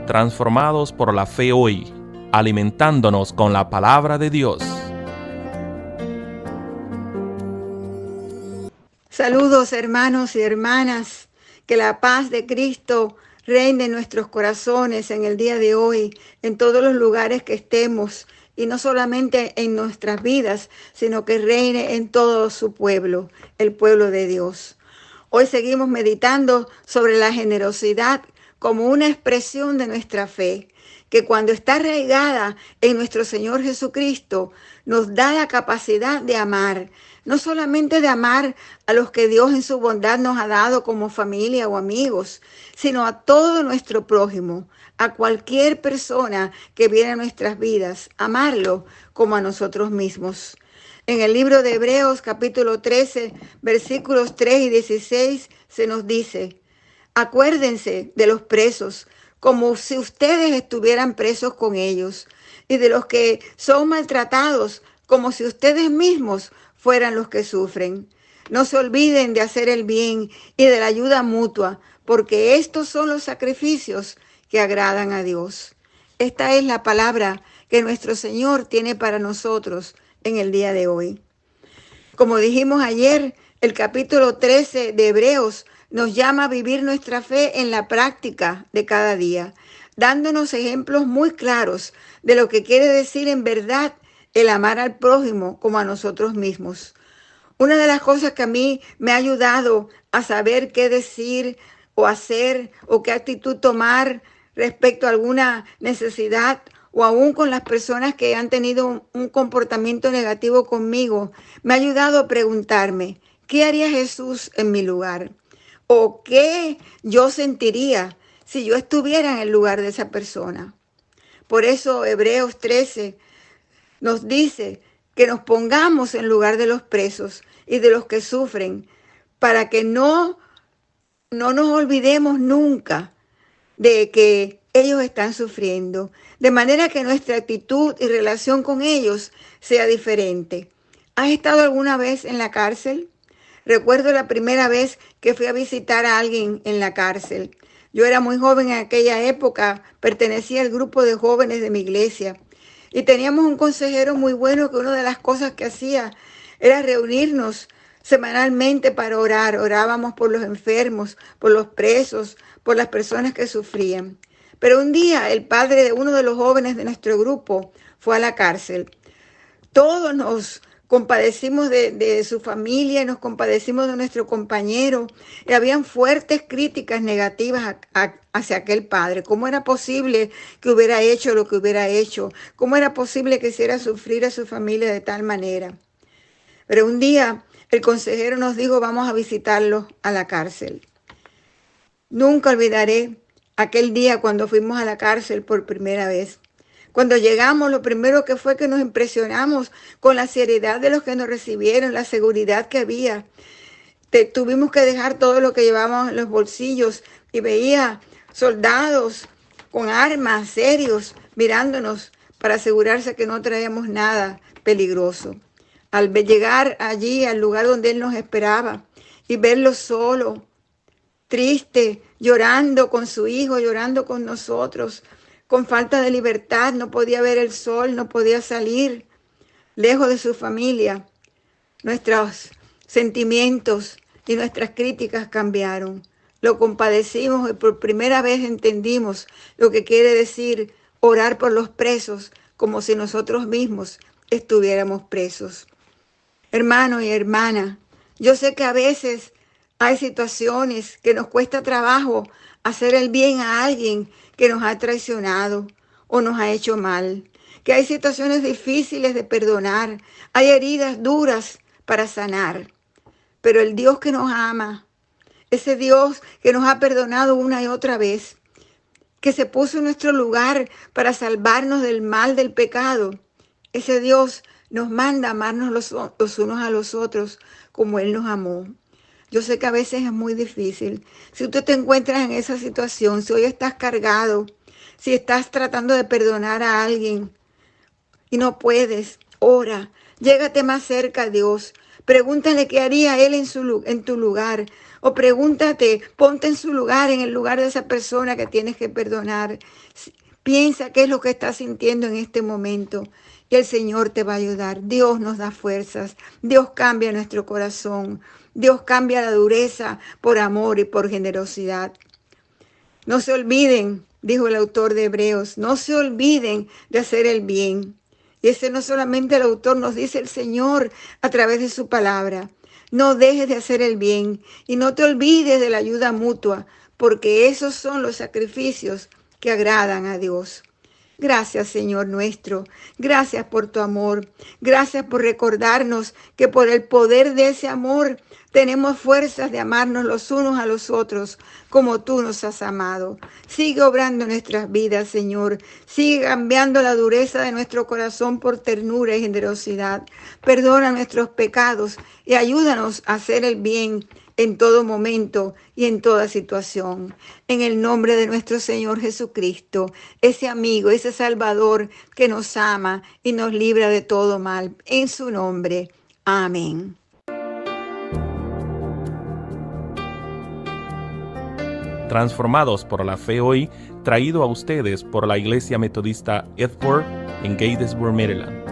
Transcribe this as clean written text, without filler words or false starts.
transformados por la fe hoy, alimentándonos con la palabra de Dios. Saludos, hermanos y hermanas, que la paz de Cristo reine en nuestros corazones en el día de hoy, en todos los lugares que estemos, y no solamente en nuestras vidas, sino que reine en todo su pueblo, el pueblo de Dios. Hoy seguimos meditando sobre la generosidad como una expresión de nuestra fe, que cuando está arraigada en nuestro Señor Jesucristo, nos da la capacidad de amar, no solamente de amar a los que Dios en su bondad nos ha dado como familia o amigos, sino a todo nuestro prójimo, a cualquier persona que viene a nuestras vidas, amarlo como a nosotros mismos. En el libro de Hebreos capítulo 13, versículos 3 y 16 se nos dice: acuérdense de los presos como si ustedes estuvieran presos con ellos, y de los que son maltratados como si ustedes mismos fueran los que sufren. No se olviden de hacer el bien y de la ayuda mutua, porque estos son los sacrificios que agradan a Dios. Esta es la palabra que nuestro Señor tiene para nosotros en el día de hoy. Como dijimos ayer, el capítulo 13 de Hebreos nos llama a vivir nuestra fe en la práctica de cada día, dándonos ejemplos muy claros de lo que quiere decir en verdad el amar al prójimo como a nosotros mismos. Una de las cosas que a mí me ha ayudado a saber qué decir o hacer o qué actitud tomar respecto a alguna necesidad o aún con las personas que han tenido un comportamiento negativo conmigo, me ha ayudado a preguntarme, ¿qué haría Jesús en mi lugar? ¿O qué yo sentiría si yo estuviera en el lugar de esa persona? Por eso Hebreos 13 nos dice que nos pongamos en lugar de los presos y de los que sufren, para que no nos olvidemos nunca de que ellos están sufriendo, de manera que nuestra actitud y relación con ellos sea diferente. ¿Has estado alguna vez en la cárcel? Recuerdo la primera vez que fui a visitar a alguien en la cárcel. Yo era muy joven en aquella época, pertenecía al grupo de jóvenes de mi iglesia y teníamos un consejero muy bueno que una de las cosas que hacía era reunirnos semanalmente para orar. Orábamos por los enfermos, por los presos, por las personas que sufrían. Pero un día el padre de uno de los jóvenes de nuestro grupo fue a la cárcel. Todos nos compadecimos de su familia, nos compadecimos de nuestro compañero, y habían fuertes críticas negativas hacia aquel padre. ¿Cómo era posible que hubiera hecho lo que hubiera hecho? ¿Cómo era posible que hiciera sufrir a su familia de tal manera? Pero un día el consejero nos dijo: vamos a visitarlo a la cárcel. Nunca olvidaré aquel día cuando fuimos a la cárcel por primera vez. Cuando llegamos, lo primero que fue que nos impresionamos con la seriedad de los que nos recibieron, la seguridad que había. Tuvimos que dejar todo lo que llevábamos en los bolsillos y veía soldados con armas serios mirándonos para asegurarse que no traíamos nada peligroso. Al llegar allí, al lugar donde él nos esperaba, y verlo solo, triste, llorando con su hijo, llorando con nosotros, con falta de libertad, no podía ver el sol, no podía salir, lejos de su familia. Nuestros sentimientos y nuestras críticas cambiaron. Lo compadecimos y por primera vez entendimos lo que quiere decir orar por los presos como si nosotros mismos estuviéramos presos. Hermano y hermana, yo sé que a veces hay situaciones que nos cuesta trabajo hacer el bien a alguien que nos ha traicionado o nos ha hecho mal, que hay situaciones difíciles de perdonar, hay heridas duras para sanar, pero el Dios que nos ama, ese Dios que nos ha perdonado una y otra vez, que se puso en nuestro lugar para salvarnos del mal del pecado, ese Dios nos manda a amarnos los unos a los otros como Él nos amó. Yo sé que a veces es muy difícil. Si tú te encuentras en esa situación, si hoy estás cargado, si estás tratando de perdonar a alguien y no puedes, ora, llégate más cerca a Dios, Pregúntale qué haría Él en tu lugar. O pregúntate, ponte en su lugar, en el lugar de esa persona que tienes que perdonar. Piensa qué es lo que estás sintiendo en este momento. Y el Señor te va a ayudar. Dios nos da fuerzas. Dios cambia nuestro corazón. Dios cambia la dureza por amor y por generosidad. No se olviden, dijo el autor de Hebreos, no se olviden de hacer el bien. Y ese no solamente el autor, nos dice el Señor a través de su palabra. No dejes de hacer el bien y no te olvides de la ayuda mutua, porque esos son los sacrificios que agradan a Dios. Gracias, Señor nuestro. Gracias por tu amor. Gracias por recordarnos que por el poder de ese amor tenemos fuerzas de amarnos los unos a los otros como tú nos has amado. Sigue obrando en nuestras vidas, Señor. Sigue cambiando la dureza de nuestro corazón por ternura y generosidad. Perdona nuestros pecados y ayúdanos a hacer el bien en todo momento y en toda situación. En el nombre de nuestro Señor Jesucristo, ese amigo, ese Salvador que nos ama y nos libra de todo mal. En su nombre. Amén. Transformados por la Fe Hoy, traído a ustedes por la Iglesia Metodista Edford en Gatesburg, Maryland.